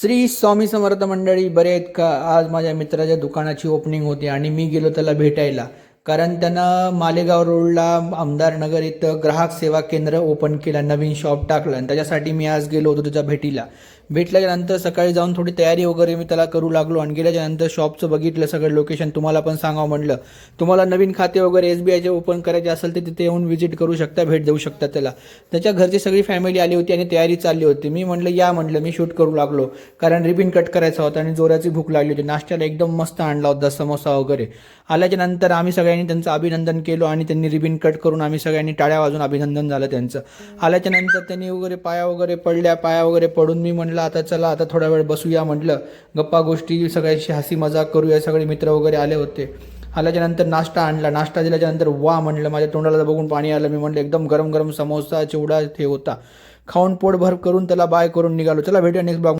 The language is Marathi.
श्री स्वामी समर्थ मंडळी, बरे आहेत का? आज माझ्या मित्राच्या दुकानाची ओपनिंग होती आणि मी गेलो त्याला भेटायला. कारण त्यानं मालेगाव रोडला आमदार नगर इथं ग्राहक सेवा केंद्र ओपन केलं, नवीन शॉप टाकलं आणि त्याच्यासाठी मी आज गेलो होतो त्याच्या भेटीला. भेटल्याच्यानंतर सकाळी जाऊन थोडी तयारी वगैरे मी त्याला करू लागलो आणि गेल्याच्यानंतर शॉपचं बघितलं, सगळं लोकेशन तुम्हाला पण सांगावं म्हणलं. तुम्हाला नवीन खाते वगैरे SBIचे ओपन करायचे असेल तर तिथे येऊन व्हिजिट करू शकता, भेट देऊ शकता त्याला. त्याच्या घरची सगळी फॅमिली आली होती आणि तयारी चालली होती. मी म्हटलं या, म्हटलं मी शूट करू लागलो कारण रिबिन कट करायचा होता आणि जोराची भूक लागली होती. नाश्त्याला एकदम मस्त आणला होता समोसा वगैरे. आल्याच्या नंतर आम्ही सगळ्यांनी त्यांचं अभिनंदन केलं आणि त्यांनी रिबिन कट करून आम्ही सगळ्यांनी टाळ्या वाजून अभिनंदन झालं त्यांचं. आल्याच्या नंतर त्यांनी वगैरे पाया वगैरे पडल्या, पाया वगैरे पडून मी म्हटलं आता चला आता थोडा वेळ बसूया, म्हटलं गप्पा गोष्टी सगळ्याशी हसी मजाक करूया. सगळे मित्र वगैरे आले होते. आल्याच्यानंतर नाश्ता आणला. नाश्ता दिल्याच्यानंतर वा म्हटलं, माझ्या तोंडाला बघून पाणी आलं. मी म्हटलं एकदम गरम गरम समोसा चिवडा ते होता. खाऊन पोट भर करून त्याला बाय करून निघालो. चला भेटूया नेक्स्ट ब्लॉग.